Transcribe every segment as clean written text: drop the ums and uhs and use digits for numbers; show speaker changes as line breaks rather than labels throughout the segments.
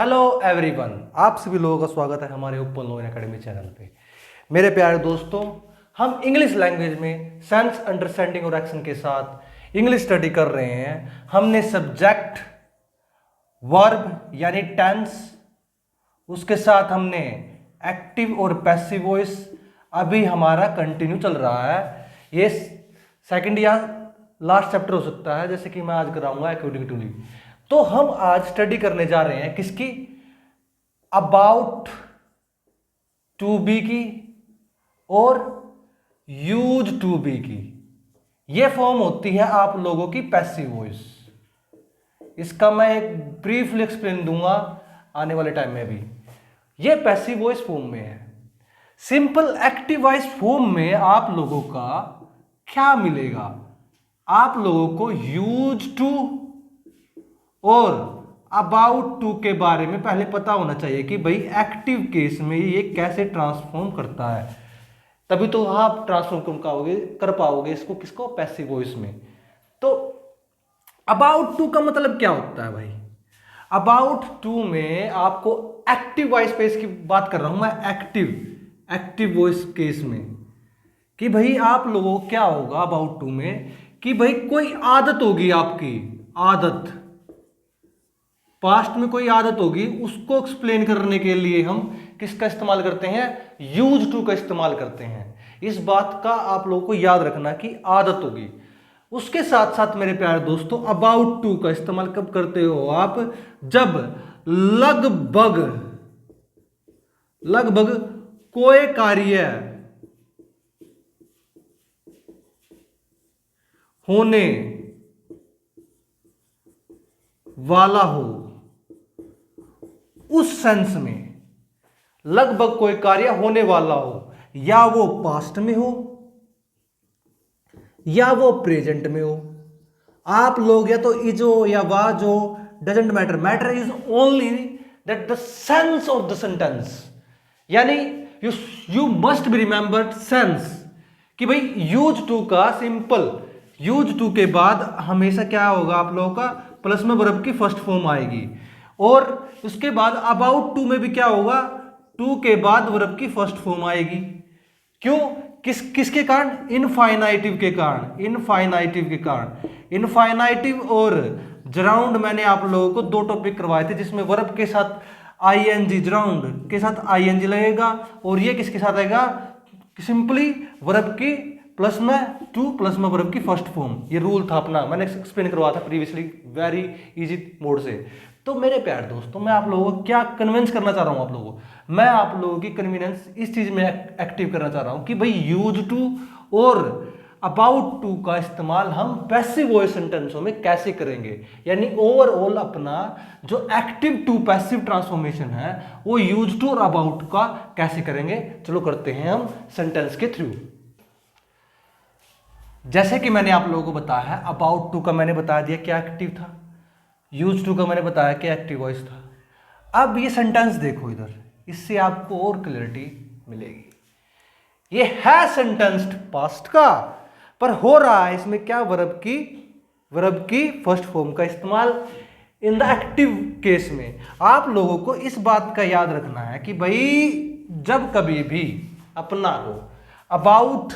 Hello everyone, आप सभी लोगों का स्वागत है हमारे ओपन लर्निंग एकेडमी चैनल पे। मेरे प्यारे दोस्तों, हम इंग्लिश लैंग्वेज में सेंस, अंडरस्टैंडिंग और एक्शन के साथ इंग्लिश स्टडी कर रहे हैं। हमने सब्जेक्ट, वर्ब यानी टेंस, उसके साथ हमने एक्टिव और पैसिव वॉइस अभी हमारा कंटिन्यू चल रहा है। ये सेकंड या लास्ट चैप्टर हो सकता है, जैसे कि मैं आज कराऊंगा एक्टिविटी। तो हम आज स्टडी करने जा रहे हैं किसकी? अबाउट टू बी की और यूज टू बी की। यह फॉर्म होती है आप लोगों की पैसिव वॉइस। इसका मैं एक ब्रीफली एक्सप्लेन दूंगा आने वाले टाइम में भी। यह पैसिव वॉइस फॉर्म में है। सिंपल एक्टिव वॉइस फॉर्म में आप लोगों का क्या मिलेगा? आप लोगों को यूज टू और अबाउट टू के बारे में पहले पता होना चाहिए कि भाई एक्टिव केस में ये कैसे ट्रांसफॉर्म करता है। तभी तो आप ट्रांसफॉर्म कर पाओगे इसको, किसको? पैसिव वॉइस में। तो अबाउट टू का मतलब क्या होता है भाई? अबाउट टू में आपको एक्टिव वॉइस पे इसकी बात कर रहा हूं मैं, एक्टिव वॉइस केस में, कि भाई आप लोगों को क्या होगा अबाउट टू में कि भाई कोई आदत होगी आपकी, आदत पास्ट में कोई आदत होगी, उसको एक्सप्लेन करने के लिए हम किसका इस्तेमाल करते हैं? यूज टू का इस्तेमाल करते हैं। इस बात का आप लोगों को याद रखना कि आदत होगी। उसके साथ साथ मेरे प्यारे दोस्तों, अबाउट टू का इस्तेमाल कब करते हो आप? जब लगभग कोई कार्य होने वाला हो, उस सेंस में लगभग कोई कार्य होने वाला हो, या वो पास्ट में हो या वो प्रेजेंट में हो। आप लोग या तो इज हो या वाज हो, doesn't matter, matter is only that the sense of the sentence. यानी you must be remembered sense, कि भाई यूज टू का सिंपल यूज टू के बाद हमेशा क्या होगा आप लोगों का? प्लस में वर्ब की फर्स्ट फॉर्म आएगी। और उसके बाद अबाउट टू में भी क्या होगा? टू के बाद वर्ब की फर्स्ट फॉर्म आएगी। क्यों? किसके कारण? इनफाइनाइटिव के कारण। इनफाइनाइटिव और जराउंड मैंने आप लोगों को दो टॉपिक करवाए थे, जिसमें वर्ब के साथ आईएनजी, जराउंड के साथ आईएनजी लगेगा, और ये किसके साथ आएगा? सिंपली वर्ब की प्लस में टू, प्लस में वर्ब की फर्स्ट फॉर्म। ये रूल था अपना, मैंने एक्सप्लेन करवाया था प्रीवियसली वेरी इजी मोड से। तो मेरे प्यारे दोस्तों, मैं आप लोगों को क्या कन्विंस करना चाह रहा हूं? आप लोगों को मैं आप लोगों की कन्वीनियंस इस चीज में एक्टिव करना चाह रहा हूं कि भाई यूज टू और अबाउट टू का इस्तेमाल हम पैसिव वॉइस सेंटेंसों में कैसे करेंगे। यानी ओवरऑल अपना जो एक्टिव टू पैसिव ट्रांसफॉर्मेशन है वो यूज टू और अबाउट का कैसे करेंगे। चलो करते हैं हम सेंटेंस के थ्रू। जैसे कि मैंने आप लोगों को बताया है, अबाउट टू का मैंने बता दिया क्या एक्टिव था, यूज टू का मैंने बताया कि एक्टिव वॉइस था। अब ये सेंटेंस देखो इधर, इससे आपको और क्लैरिटी मिलेगी। ये है सेंटेंस पास्ट का, पर हो रहा है इसमें क्या? वर्ब की फर्स्ट फॉर्म का इस्तेमाल इन द एक्टिव केस में। आप लोगों को इस बात का याद रखना है कि भाई जब कभी भी अपना को अबाउट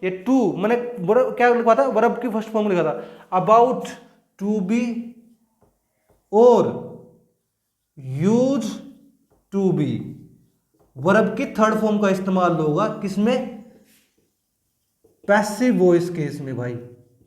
ये टू मैंने क्या लिखा था? वर्ब की फर्स्ट फॉर्म लिखा था, अबाउट टू बी और यूज टू बी। वर्ब की थर्ड फॉर्म का इस्तेमाल होगा किसमें? पैसिव वॉइस केस में। भाई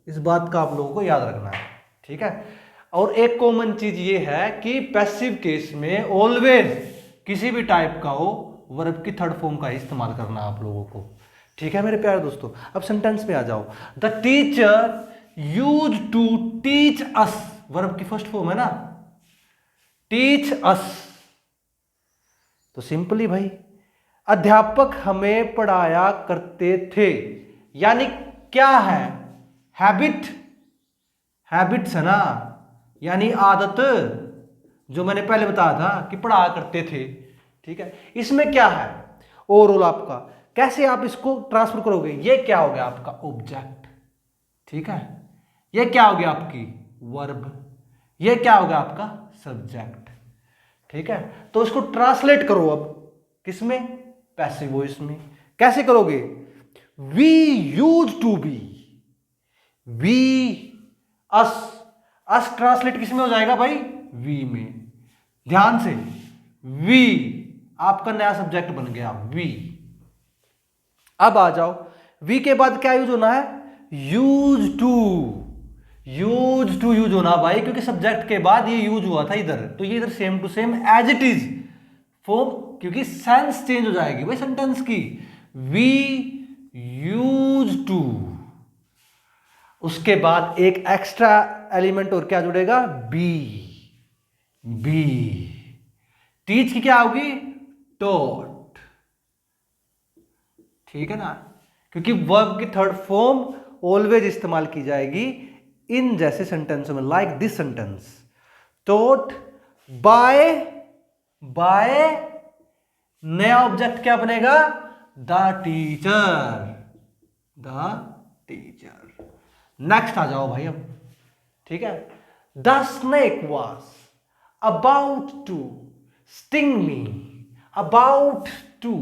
इस बात का आप लोगों को याद रखना है, ठीक है। और एक कॉमन चीज ये है कि पैसिव केस में ऑलवेज किसी भी टाइप का हो, वर्ब की थर्ड फॉर्म का इस्तेमाल करना आप लोगों को, ठीक है मेरे प्यारे दोस्तों। अब सेंटेंस पे आ जाओ। The teacher use to teach us, verb की फर्स्ट फॉर्म है ना, टीच अस। तो सिंपली भाई अध्यापक हमें पढ़ाया करते थे, यानी क्या है? हैबिट्स है ना, यानी आदत, जो मैंने पहले बताया था कि पढ़ाया करते थे, ठीक है। इसमें क्या है ओवरऑल आपका? कैसे आप इसको ट्रांसफर करोगे? ये क्या हो गया आपका? ऑब्जेक्ट, ठीक है। ये क्या हो गया आपकी? वर्ब, ये क्या होगा आपका सब्जेक्ट। ठीक है, तो इसको ट्रांसलेट करो अब किसमें, पैसिव वॉइस में। कैसे करोगे, we use to be, we us translate किसमें हो जाएगा भाई, वी में। ध्यान से, वी आपका नया सब्जेक्ट बन गया, वी। अब आ जाओ, वी के बाद क्या यूज होना है, use to. Use to use होना भाई, क्योंकि सब्जेक्ट के बाद ये यूज हुआ था इधर, तो ये इधर same to same as it is form, क्योंकि सेंस चेंज हो जाएगी भाई सेंटेंस की। वी यूज टू, उसके बाद एक एक्स्ट्रा एलिमेंट और क्या जुड़ेगा, बी। बी टीच की क्या होगी, टॉट। ठीक है ना, क्योंकि वर्ब की थर्ड फॉर्म ऑलवेज इस्तेमाल की जाएगी इन जैसे सेंटेंस में, like this sentence, taught by. By नया ऑब्जेक्ट क्या बनेगा, the teacher, the teacher. Next आ जाओ भाई अब। ठीक है, the snake was about to sting me, about to,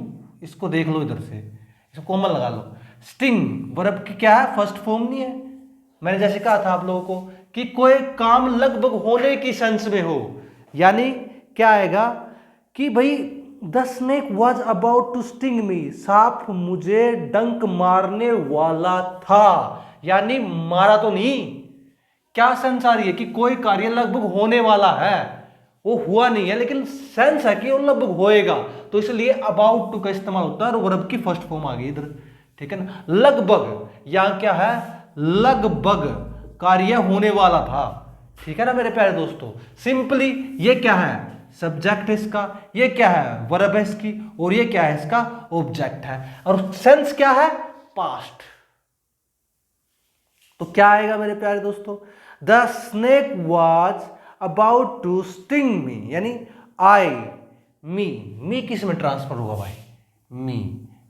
इसको देख लो इधर से, इसको कॉमन लगा लो। स्टिंग वर्ब की क्या है, फर्स्ट फॉर्म नहीं है। मैंने जैसे कहा था आप लोगों को कि कोई काम लगभग होने की सेंस में हो, यानी क्या आएगा कि भाई the snake was about to sting me, सांप मुझे डंक मारने वाला था, यानी मारा तो नहीं। क्या सेंस आ रही है कि कोई कार्य लगभग होने वाला है, वो हुआ नहीं है, लेकिन सेंस है कि वो लगभग होएगा, तो इसलिए अबाउट टू का इस्तेमाल होता है और वर्ब की फर्स्ट फॉर्म आ गई इधर। ठीक है ना, लगभग, यहां क्या है, लगभग कार्य होने वाला था। ठीक है ना मेरे प्यारे दोस्तों, सिंपली ये क्या है, सब्जेक्ट है इसका, ये क्या है, वर्ब है इसकी, और ये क्या है, इसका ऑब्जेक्ट है, और सेंस क्या है, पास्ट। तो क्या आएगा मेरे प्यारे दोस्तों, the snake was about to sting me, यानी आई, मी किस में ट्रांसफर होगा भाई,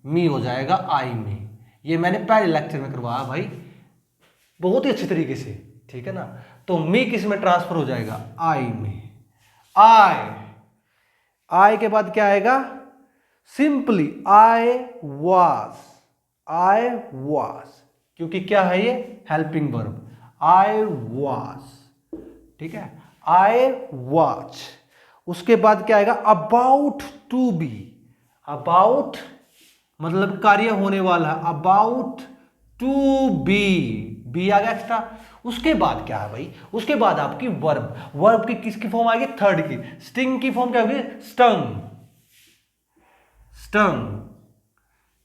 मी हो जाएगा आई में। ये मैंने पहले लेक्चर में करवाया भाई बहुत ही अच्छी तरीके से। ठीक है ना, तो मी किस में ट्रांसफर हो जाएगा, आई में। आई के बाद क्या आएगा, सिंपली आई वॉज, क्योंकि क्या है ये, हेल्पिंग वर्ब, आई वॉज। ठीक है, आई वॉच। उसके बाद क्या आएगा, अबाउट टू बी, अबाउट मतलब कार्य होने वाला, अबाउट टू बी आ गया एक्स्ट्रा। उसके बाद क्या है भाई, उसके बाद आपकी वर्ब की किसकी फॉर्म आएगी, थर्ड की। स्टिंग की फॉर्म क्या होगी, स्टंग।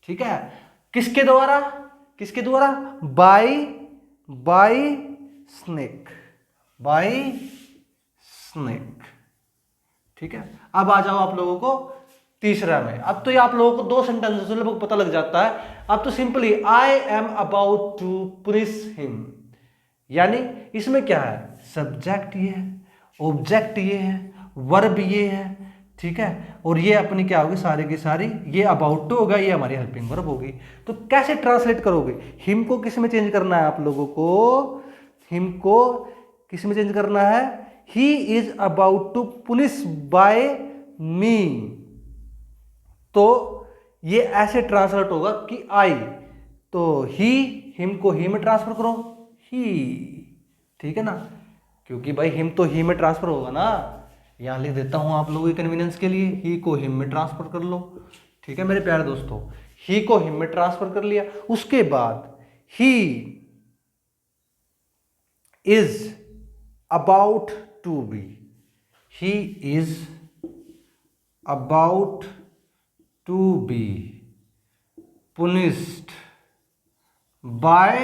ठीक है, किसके द्वारा, बाय स्नेक, ठीक है। अब आ जाओ आप लोगों को तीसरा में। अब तो ये आप लोगों को दो सेंटेंस से लगभग पता लग जाता है। अब तो simply I am about to punish him, यानी इसमें क्या है, सब्जेक्ट ये है, ऑब्जेक्ट ये है, वर्ब ये है। ठीक है, और ये अपनी क्या होगी, सारी की सारी ये अबाउट टू होगा, ये हमारी हेल्पिंग वर्ब होगी। तो कैसे ट्रांसलेट करोगे, हिम को किस में चेंज करना है आप लोगों को, हिम को किस में चेंज करना है, he is about to punish by me. तो ये ऐसे ट्रांसलेट होगा कि आई, तो ही, हिम को ही में ट्रांसफर करो, ही। ठीक है ना, क्योंकि भाई हिम तो ही में ट्रांसफर होगा ना, यहां लिख देता हूं आप लोगों के कन्वीनियंस के लिए, ही को हिम में ट्रांसफर कर लो। ठीक है मेरे प्यारे दोस्तों, ही को हिम में ट्रांसफर कर लिया। उसके बाद he is about to be, he is about to be punished by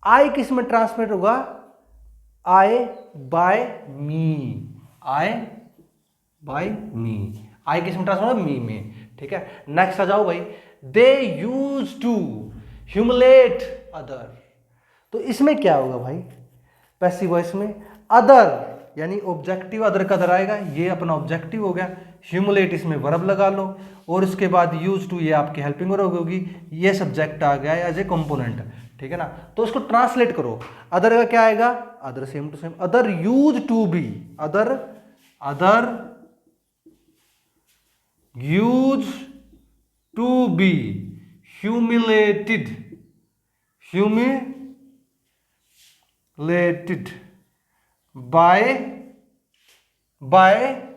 I किस में ट्रांसफर होगा, आई बाय मी, आई किस में ट्रांसफर होगा, मी में। ठीक है, नेक्स्ट आ जाओ भाई, दे यूज टू ह्यूमिलेट अदर। तो इसमें क्या होगा भाई, पैसिव वॉइस में अदर यानी ऑब्जेक्टिव, अदर का अदर आएगा, ये अपना ऑब्जेक्टिव हो गया। ह्यूमिलेट इसमें वर्ब लगा लो, और इसके बाद यूज टू ये आपकी हेल्पिंग वर्ब होगी, ये सब्जेक्ट आ गया एज ए कंपोनेंट। ठीक है ना। तो इसको ट्रांसलेट करो, अदर का क्या आएगा, other same to same, other use to be, other use to be humiliated by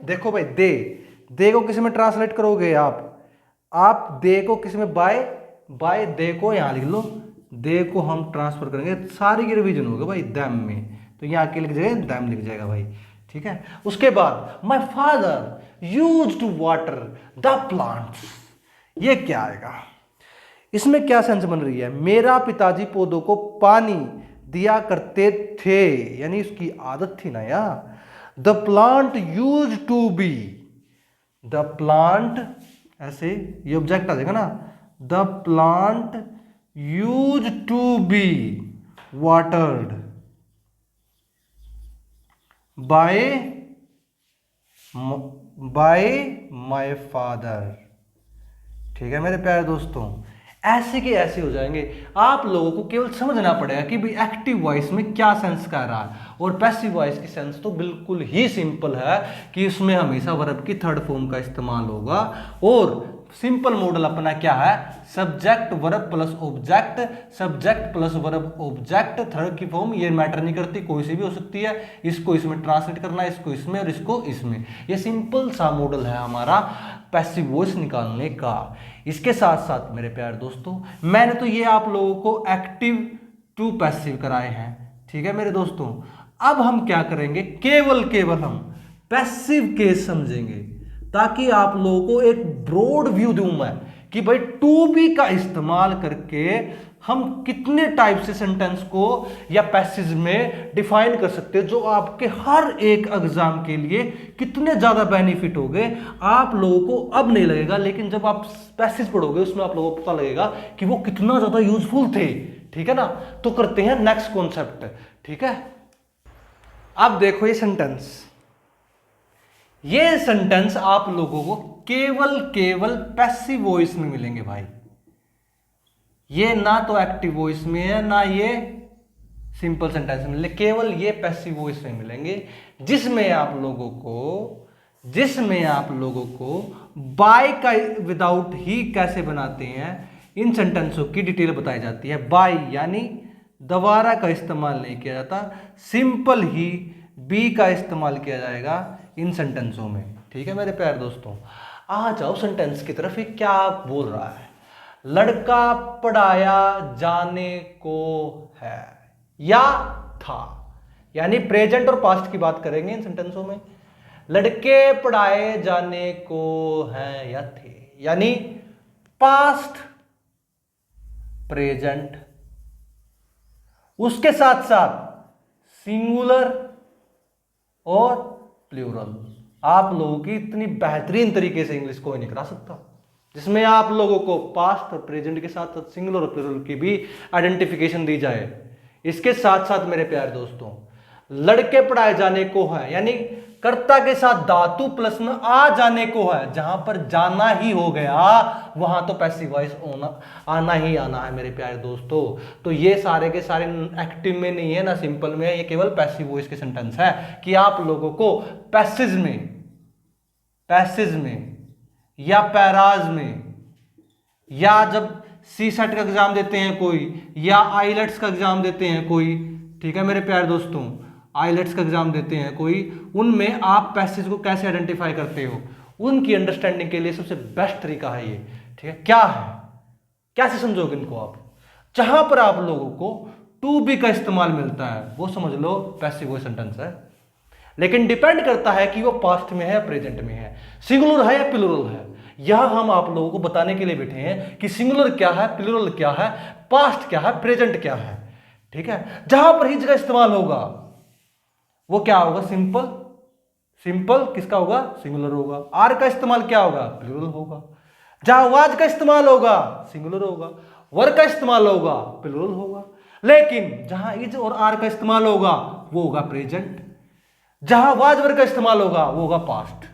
देखो भाई, दे को किसी में ट्रांसलेट करोगे आप दे को किसी में बाय दे को यहां लिख लो, दे को हम ट्रांसफर करेंगे, सारी की रिवीजन होगा भाई दैम में, तो यहां के लिख जाएगा दैम लिख जाएगा भाई, ठीक है। उसके बाद my father used to water the plants, ये क्या आएगा, इसमें क्या सेंस बन रही है, मेरा पिताजी पौधों को पानी दिया करते थे, यानी उसकी आदत थी ना यार। The plant use to be, the plant ऐसे ये ऑब्जेक्ट आ जाएगा ना, the plant use to be watered by my father, ठीक है मेरे प्यारे दोस्तों। ऐसे के ऐसे हो जाएंगे, आप लोगों को केवल समझना पड़ेगा कि भाई एक्टिव वॉइस में क्या सेंस कर रहा है, और पैसिव वॉइस की सेंस तो बिल्कुल ही सिंपल है कि उसमें हमेशा वर्ब की थर्ड फॉर्म का इस्तेमाल होगा, और सिंपल मॉडल अपना क्या है, subject verb plus object, subject plus verb object, third की फॉर्म ये मैटर नहीं करती, कोई सी भी हो सकती है, इसको इसमें ट्रांसलेट करना है, इसको इसमें और इसको इसमें, ये सिंपल सा मॉडल है हमारा पैसिव वॉइस निकालने का। इसके साथ साथ मेरे प्यारे दोस्तों, मैंने तो ये आप लोगों को एक्टिव टू पैसिव कराए हैं, ठीक है मेरे दोस्तों। अब हम क्या करेंगे, केवल हम पैसिव केस समझेंगे, ताकि आप लोगों को एक ब्रॉड व्यू दूं मैं कि भाई टू बी का इस्तेमाल करके हम कितने टाइप से सेंटेंस को या पैसेज में डिफाइन कर सकते हैं, जो आपके हर एक एग्जाम के लिए कितने ज्यादा बेनिफिट हो गए आप लोगों को अब नहीं लगेगा, लेकिन जब आप पैसेज पढ़ोगे उसमें आप लोगों को पता लगेगा कि वो कितना ज्यादा यूजफुल थे, ठीक है ना। तो करते हैं नेक्स्ट कॉन्सेप्ट, ठीक है। अब देखो ये सेंटेंस आप लोगों को केवल पैसिव वॉइस में मिलेंगे भाई, ये ना तो एक्टिव वॉइस में है ना ये सिंपल सेंटेंस में मिलेंगे, केवल ये पैसिव वॉइस में मिलेंगे, जिसमें आप लोगों को बाय का विदाउट ही कैसे बनाते हैं इन सेंटेंसों की डिटेल बताई जाती है। बाय यानी दोबारा का इस्तेमाल नहीं किया जाता, सिंपल ही बी का इस्तेमाल किया जाएगा इन सेंटेंसों में, ठीक है मेरे प्यारे दोस्तों। आ जाओ सेंटेंस की तरफ, ये क्या बोल रहा है, लड़का पढ़ाया जाने को है या था, यानी प्रेजेंट और पास्ट की बात करेंगे इन सेंटेंसों में। लड़के पढ़ाए जाने को हैं या थे, यानी पास्ट प्रेजेंट, उसके साथ साथ सिंगुलर और प्लूरल। आप लोगों की इतनी बेहतरीन तरीके से इंग्लिश कोई नहीं करा सकता, जिसमें आप लोगों को पास्ट और प्रेजेंट के साथ साथ सिंगुलर और प्लूरल की भी आइडेंटिफिकेशन दी जाए। इसके साथ साथ मेरे प्यारे दोस्तों, लड़के पढ़ाए जाने को है, यानी कर्ता के साथ धातु प्लस में आ जाने को है, जहां पर जाना ही हो गया वहां तो पैसिव वॉइस आना ही आना है मेरे प्यारे दोस्तों। तो ये सारे के सारे एक्टिव में नहीं है ना सिंपल में है, ये केवल पैसिव वॉइस के सेंटेंस है कि आप लोगों को पैसेज में या पैराज में, या जब सीसेट का एग्जाम देते हैं कोई, या आईलेट्स का एग्जाम देते हैं कोई, ठीक है मेरे प्यारे दोस्तों, आईलेट्स का एग्जाम देते हैं कोई, उनमें आप पैसेज को कैसे आइडेंटिफाई करते हो, उनकी अंडरस्टैंडिंग के लिए सबसे बेस्ट तरीका है ये, ठीक है। क्या है, कैसे समझोगे इनको आप, जहां पर आप लोगों को टू बी का इस्तेमाल मिलता है वो समझ लो पैसिव वॉइस सेंटेंस है, लेकिन डिपेंड करता है कि वो पास्ट में है या प्रेजेंट में है, सिंगुलर है या प्लूरल है। यह हम आप लोगों को बताने के लिए बैठे हैं कि सिंगुलर क्या है, प्लूरल क्या है, पास्ट क्या है, प्रेजेंट क्या है, ठीक है। जहां पर ही जगह इस्तेमाल होगा वो क्या होगा, सिंपल किसका होगा, सिंगुलर होगा। आर का इस्तेमाल क्या होगा, प्लूरल होगा। जहां वाज का इस्तेमाल होगा सिंगुलर होगा, वर का इस्तेमाल होगा प्लूरल होगा। लेकिन जहां इज और आर का इस्तेमाल होगा वो होगा प्रेजेंट, जहां वाज वर का इस्तेमाल होगा वो होगा पास्ट।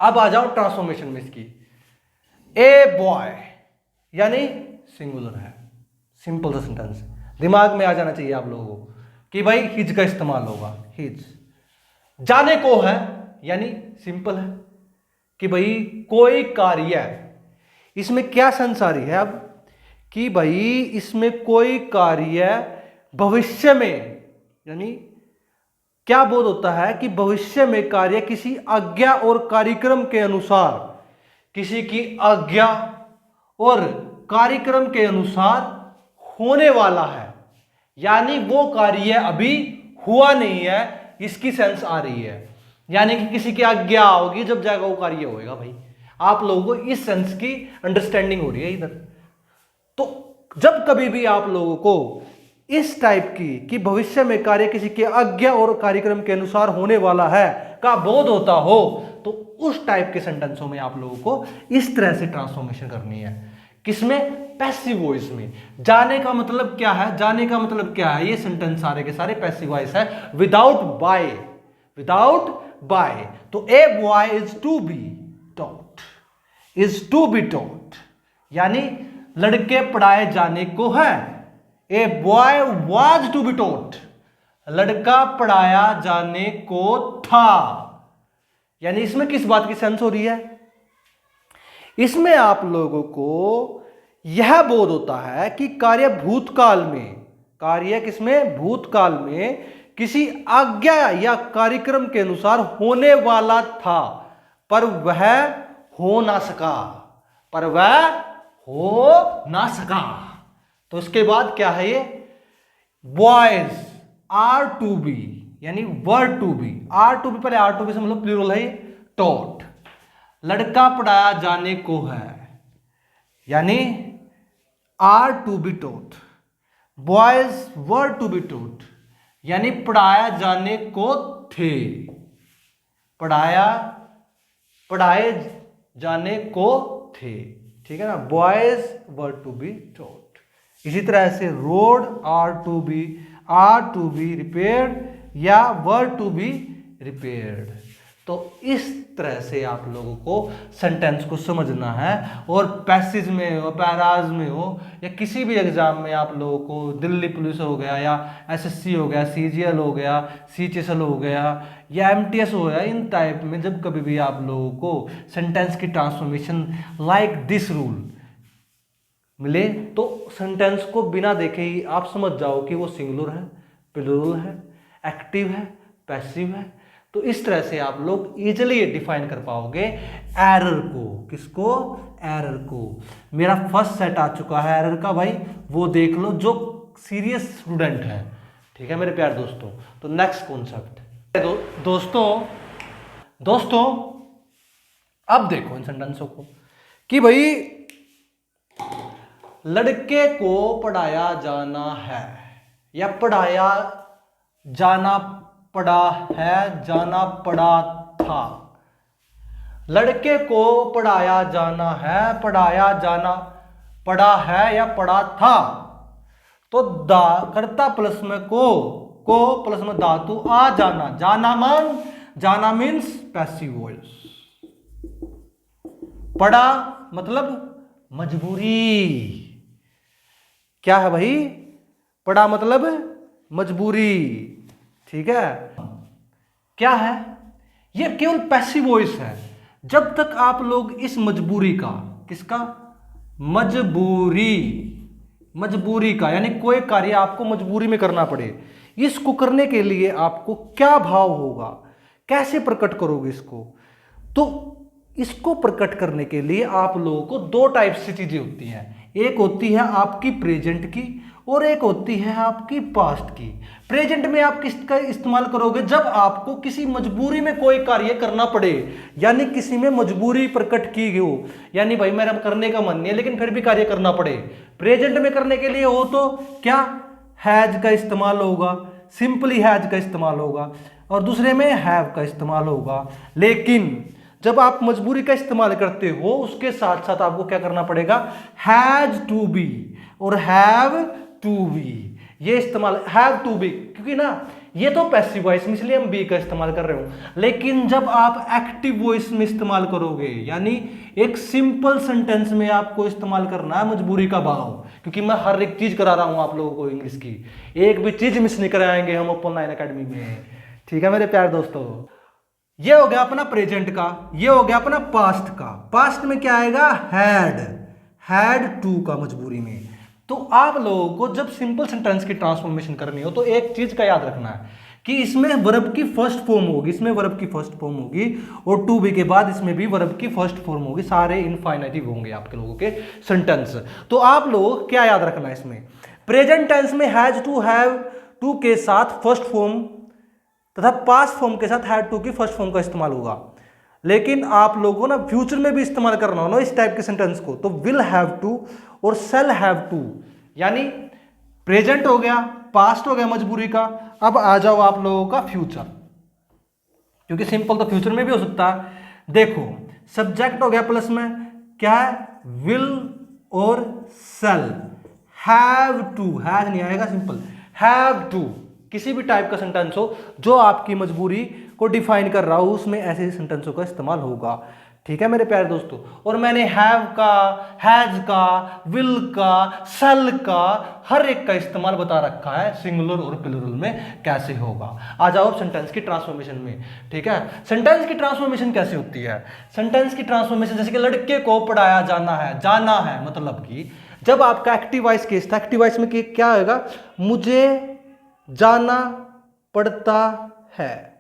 अब आ जाओ ट्रांसफॉर्मेशन में इसकी, ए बॉय यानी सिंगुलर है। सिंपल सा सेंटेंस, दिमाग में आ जाना चाहिए आप लोगों को कि भाई हिज का इस्तेमाल होगा, हिज। जाने को है यानी सिंपल है कि भाई कोई कार्य, इसमें क्या सेंस आ रही है अब कि भाई इसमें कोई कार्य भविष्य में, यानी क्या बोध होता है कि भविष्य में कार्य किसी आज्ञा और कार्यक्रम के अनुसार, किसी की आज्ञा और कार्यक्रम के अनुसार होने वाला है, यानी वो कार्य अभी हुआ नहीं है, इसकी सेंस आ रही है। यानी कि किसी की आज्ञा होगी जब जाएगा वो कार्य होएगा। भाई आप लोगों को इस सेंस की अंडरस्टैंडिंग हो रही है इधर। तो जब कभी भी आप लोगों को इस टाइप की कि भविष्य में कार्य किसी की आज्ञा और कार्यक्रम के अनुसार होने वाला है का बोध होता हो, तो उस टाइप के सेंटेंसों में आप लोगों को इस तरह से ट्रांसफॉर्मेशन करनी है। किसमें? पैसिव वॉइस में। जाने का मतलब क्या है? जाने का मतलब क्या है? ये सेंटेंस सारे के सारे पैसिव वॉइस है, विदाउट बाय, विदाउट बाय। तो a boy is to be taught, is to be taught, यानी लड़के पढ़ाए जाने को है। A boy was to be taught, लड़का पढ़ाया जाने को था। यानी इसमें किस बात की सेंस हो रही है? इसमें आप लोगों को यह बोध होता है कि कार्य भूतकाल में, कार्य किसमें? भूतकाल में किसी आज्ञा या कार्यक्रम के अनुसार होने वाला था, पर वह हो ना सका, पर वह हो ना सका। तो इसके बाद क्या है? ये बॉयज आर टू बी, यानी were to be, are to be, पहले आर टू बी से मतलब प्लूरल है ये, टॉट, लड़का पढ़ाया जाने को है, यानी are to be taught. Boys were to be taught, यानी पढ़ाया जाने को थे, पढ़ाए जाने को थे। ठीक है ना? Boys were to be taught. इसी तरह से road are to be repaired या वर टू बी रिपेयर्ड। तो इस तरह से आप लोगों को सेंटेंस को समझना है। और पैसेज में हो, पैराज में हो, या किसी भी एग्जाम में आप लोगों को दिल्ली पुलिस हो गया या एसएससी हो गया, सीजीएल हो गया, सीएचएसएल हो गया या एमटीएस हो गया, इन टाइप में जब कभी भी आप लोगों को सेंटेंस की ट्रांसफॉर्मेशन लाइक दिस रूल मिले, तो सेंटेंस को बिना देखे ही आप समझ जाओ कि वो सिंगुलर है, प्लूरल है, एक्टिव है, पैसिव है। तो इस तरह से आप लोग इजीली ये डिफाइन कर पाओगे एरर को। किसको? एरर को। मेरा फर्स्ट सेट आ चुका है एरर का, भाई वो देख लो जो सीरियस स्टूडेंट है। ठीक है मेरे प्यारे दोस्तों। तो नेक्स्ट कॉन्सेप्ट दोस्तों अब देखो इन सेंटेंसों को कि भाई लड़के को पढ़ाया जाना है या पढ़ाया जाना पड़ा है, जाना पड़ा था। लड़के को पढ़ाया जाना है, पढ़ाया जाना पड़ा है या पड़ा था। तो दा कर्ता प्लस में को प्लस में धातु आ जाना, जाना मीन्स पैसिव वॉइस। पड़ा मतलब मजबूरी। क्या है भाई? पड़ा मतलब मजबूरी। ठीक है? क्या है? यह केवल पैसिव वॉइस है। जब तक आप लोग इस मजबूरी का, किसका? मजबूरी का, यानी कोई कार्य आपको मजबूरी में करना पड़े, इसको करने के लिए आपको क्या भाव होगा, कैसे प्रकट करोगे इसको? तो इसको प्रकट करने के लिए आप लोगों को दो टाइप से चीजें होती हैं। एक होती है आपकी प्रेजेंट की और एक होती है आपकी पास्ट की। प्रेजेंट में आप किसका इस्तेमाल करोगे? जब आपको किसी मजबूरी में कोई कार्य करना पड़े, यानी किसी में मजबूरी प्रकट की हो, यानी भाई मेरा करने का मन नहीं है लेकिन फिर भी कार्य करना पड़े। प्रेजेंट में करने के लिए हो तो क्या? हैज का इस्तेमाल होगा, सिंपली हैज का इस्तेमाल होगा, और दूसरे में हैव का इस्तेमाल होगा। लेकिन जब आप मजबूरी का इस्तेमाल करते हो उसके साथ साथ आपको क्या करना पड़ेगा? हैज टू बी और हैव टू बी, ये इस्तेमाल हैव टू बी, क्योंकि ना ये तो पैसिव वॉइस में इसलिए हम बी का इस्तेमाल कर रहे हो। लेकिन जब आप एक्टिव वॉइस में इस्तेमाल करोगे, यानी एक सिंपल सेंटेंस में आपको इस्तेमाल करना है मजबूरी का भाव, क्योंकि मैं हर एक चीज करा रहा हूं आप लोगों को इंग्लिश की, एक भी चीज मिस नहीं कराएंगे हम ओपन लाइन एकेडमी में। ठीक है मेरे प्यारे दोस्तों, ये हो गया अपना प्रेजेंट का, ये हो गया अपना पास्ट का। पास्ट में क्या आएगा, हैड टू का मजबूरी में। तो आप लोगों को जब सिंपल सेंटेंस की ट्रांसफॉर्मेशन करनी हो तो एक चीज का याद रखना है कि इसमें वर्ब की फर्स्ट फॉर्म होगी, इसमें वर्ब की फर्स्ट फॉर्म होगी, और टू बी के बाद इसमें भी वर्ब की फर्स्ट फॉर्म होगी। सारे इनफाइनेटिव होंगे आपके लोगों के सेंटेंस। तो आप लोग क्या याद रखना है, इसमें प्रेजेंट टेंस में हैज टू, हैव टू के साथ फर्स्ट फॉर्म तथा पास्ट फॉर्म के साथ हैड टू की फर्स्ट फॉर्म का इस्तेमाल होगा। लेकिन आप लोगों को ना फ्यूचर में भी इस्तेमाल करना हो ना इस टाइप के सेंटेंस को, तो विल हैव टू और शैल हैव टू, यानी प्रेजेंट हो गया, पास्ट हो गया मजबूरी का। अब आ जाओ आप लोगों का फ्यूचर, क्योंकि सिंपल तो फ्यूचर में भी हो सकता है। देखो सब्जेक्ट हो गया प्लस में क्या है, विल और शैल। हैव टू, हैज नहीं आएगा, सिंपल हैव टू। किसी भी टाइप का सेंटेंस हो जो आपकी मजबूरी को डिफाइन कर रहा हो, उसमें ऐसे सेंटेंसों का इस्तेमाल होगा। ठीक है मेरे प्यारे दोस्तों। और मैंने हैव का, हैज का, विल का, शैल का, हर एक का इस्तेमाल बता रखा है सिंगुलर और प्लूरल में कैसे होगा। आ जाओ सेंटेंस की ट्रांसफॉर्मेशन में। ठीक है, सेंटेंस की ट्रांसफॉर्मेशन कैसे होती है। सेंटेंस की ट्रांसफॉर्मेशन जैसे कि लड़के को पढ़ाया जाना है, जाना है मतलब कि जब आपका एक्टिव वॉइस केस था, एक्टिव वॉइस में क्या होगा, मुझे जाना पड़ता है,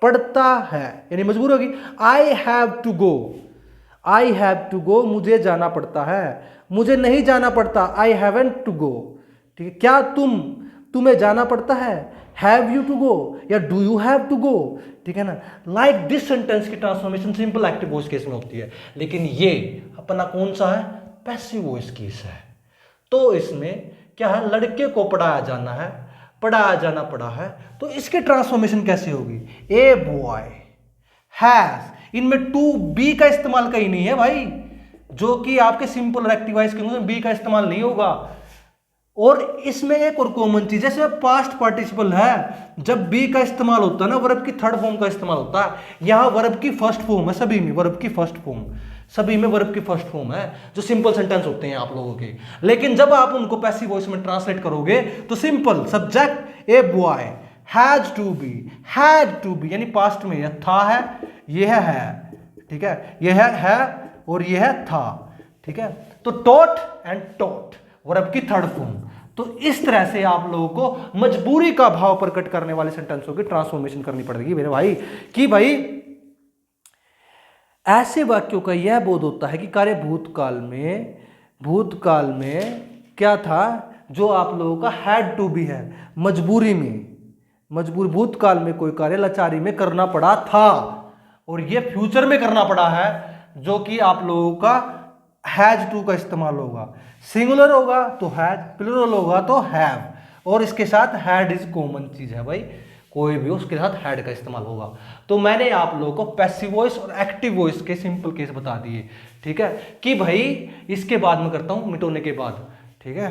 पड़ता है यानी मजबूर होगी। I have to go, I have to go, मुझे जाना पड़ता है। मुझे नहीं जाना पड़ता, आई हैवंट टू गो। ठीक है, क्या तुम्हें जाना पड़ता है, हैव यू टू गो या do you have to go. ठीक है ना, लाइक दिस सेंटेंस की transformation simple active voice case में होती है। लेकिन ये अपना कौन सा है, पैसिव वॉइस केस है। तो इसमें क्या है, लड़के को पढ़ाया जाना है, पढ़ाया जाना पड़ा है, तो इसकी ट्रांसफॉर्मेशन कैसे होगी, ए बॉय हैज। इनमें टू बी का इस्तेमाल कहीं नहीं है भाई, जो कि आपके सिंपल एक्टिव वॉइस के में बी का इस्तेमाल नहीं होगा। और इसमें एक और कॉमन चीज है, पास्ट पार्टिसिपल है, जब बी का इस्तेमाल होता है ना, वर्ब की थर्ड फॉर्म का इस्तेमाल होता है। यहां वर्ब की फर्स्ट फॉर्म है, सभी में वर्ब की फर्स्ट फॉर्म, सभी में वर्ब की फर्स्ट फॉर्म है जो सिंपल सेंटेंस होते हैं आप लोगों के। लेकिन जब आप उनको पैसिव वॉइस में ट्रांसलेट करोगे तो simple subject a boy has to be, had to be यानी पास्ट में यह था है, यह है। ठीक है, यह है और यह था। ठीक है, तो टॉट एंड टॉट वर्ब की थर्ड फॉर्म। तो इस तरह से आप लोगों को मजबूरी का भाव प्रकट करने वाले सेंटेंसों की ट्रांसफॉर्मेशन करनी पड़ेगी मेरे भाई, कि भाई ऐसे वाक्यों का यह बोध होता है कि कार्य भूतकाल में क्या था, जो आप लोगों का हैड टू बी है, मजबूरी में, भूतकाल में कोई कार्य लाचारी में करना पड़ा था, और ये फ्यूचर में करना पड़ा है, जो कि आप लोगों का हैज टू का इस्तेमाल होगा। सिंगुलर होगा तो हैज, प्लूरल होगा तो हैव, और इसके साथ हैड इज कॉमन चीज है भाई, कोई भी उसके साथ हैड का इस्तेमाल होगा। तो मैंने आप लोगों को पैसिव वॉइस और एक्टिव वॉइस के सिंपल केस बता दिए। ठीक है, कि भाई इसके बाद में करता हूं मिटोने के बाद। ठीक है,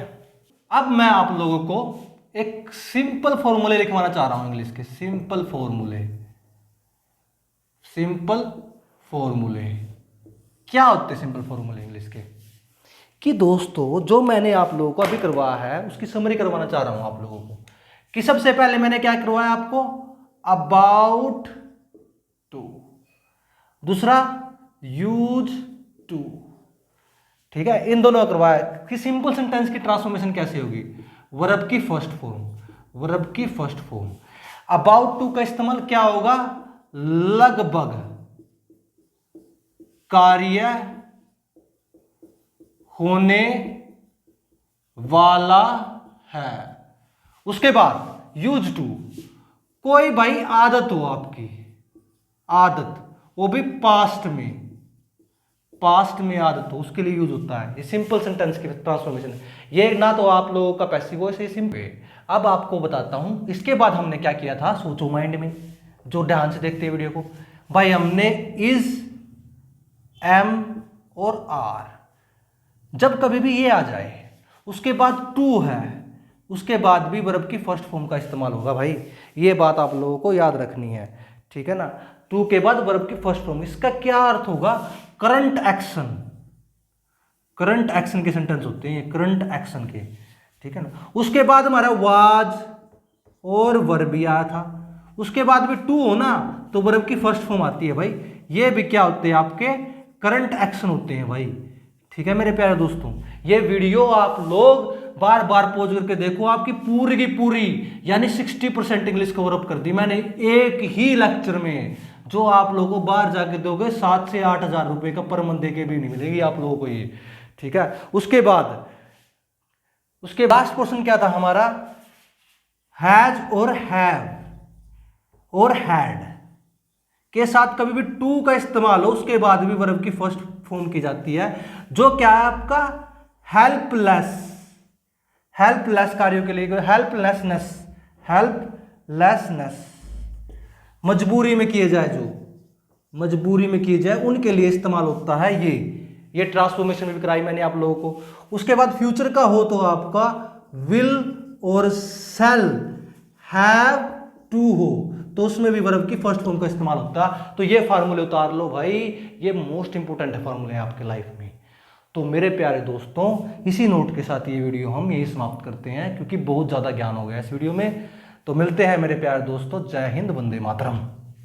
अब मैं आप लोगों को एक सिंपल फॉर्मूले लिखवाना चाह रहा हूं इंग्लिश के, सिंपल फॉर्मूले क्या होते हैं सिंपल फॉर्मूले इंग्लिश के, कि दोस्तों जो मैंने आप लोगों को अभी करवाया है उसकी समरी करवाना चाह रहा हूं आप लोगों को। कि सबसे पहले मैंने क्या करवाया आपको, अबाउट टू, दूसरा यूज टू। ठीक है, इन दोनों का करवाया कि सिंपल सेंटेंस की ट्रांसफॉर्मेशन कैसे होगी, वर्ब की फर्स्ट फॉर्म। अबाउट टू का इस्तेमाल क्या होगा, लगभग कार्य होने वाला है। उसके बाद यूज टू, कोई भाई आदत हो आपकी, आदत, वो भी पास्ट में आदत हो, उसके लिए यूज होता है। ये सिंपल सेंटेंस की ट्रांसफॉर्मेशन है। ये ना तो आप लोगों का पैसिव वॉइस है, सिंपल। अब आपको बताता हूं इसके बाद हमने क्या किया था, सोचो माइंड में, जो ध्यान से देखते हैं वीडियो को। भाई हमने इज, एम और आर, जब कभी भी ये आ जाए उसके बाद टू है, उसके बाद भी वर्ब की फर्स्ट फॉर्म का इस्तेमाल होगा भाई, ये बात आप लोगों को याद रखनी है, ठीक है ना। टू के बाद वर्ब की फर्स्ट फॉर्म, इसका क्या अर्थ होगा, करंट एक्शन, करंट एक्शन के सेंटेंस होते हैं करंट एक्शन के, ठीक है ना। उसके बाद हमारा वाज और वर्ब भी आया था, उसके बाद भी टू हो ना तो वर्ब की फर्स्ट फॉर्म आती है भाई, ये भी क्या होते हैं आपके करंट एक्शन होते हैं भाई, ठीक है मेरे प्यारे दोस्तों। ये वीडियो आप लोग बार बार पॉज करके देखो, आपकी पूरी की पूरी यानी 60% इंग्लिश कवर अप कर दी मैंने एक ही लेक्चर में, जो आप लोगों को बाहर जाके दोगे 7 से 8 हज़ार रुपए का पर मंथ देके भी नहीं मिलेगी आप लोगों को ये, ठीक है। उसके लास्ट पोर्शन क्या था हमारा, हैज और हैव और हैड के साथ कभी भी टू का इस्तेमाल हो उसके बाद भी वर्ब की फर्स्ट फॉर्म की जाती है, जो क्या है आपका हेल्पलेस, हेल्पलेस कार्यों के लिए, हेल्पलेसनेस, हेल्पलेसनेस मजबूरी में किए जाए, जो मजबूरी में किए जाए उनके लिए इस्तेमाल होता है ये ट्रांसफॉर्मेशन भी कराई मैंने आप लोगों को। उसके बाद फ्यूचर का हो तो आपका विल और शैल, हैव टू हो तो उसमें भी वर्ब की फर्स्ट फॉर्म का इस्तेमाल होता है। तो ये फार्मूले उतार लो भाई, ये मोस्ट इंपोर्टेंट है फार्मूले आपके लाइफ में। तो मेरे प्यारे दोस्तों, इसी नोट के साथ ये वीडियो हम यही समाप्त करते हैं, क्योंकि बहुत ज़्यादा ज्ञान हो गया इस वीडियो में। तो मिलते हैं मेरे प्यारे दोस्तों, जय हिंद, वंदे मातरम।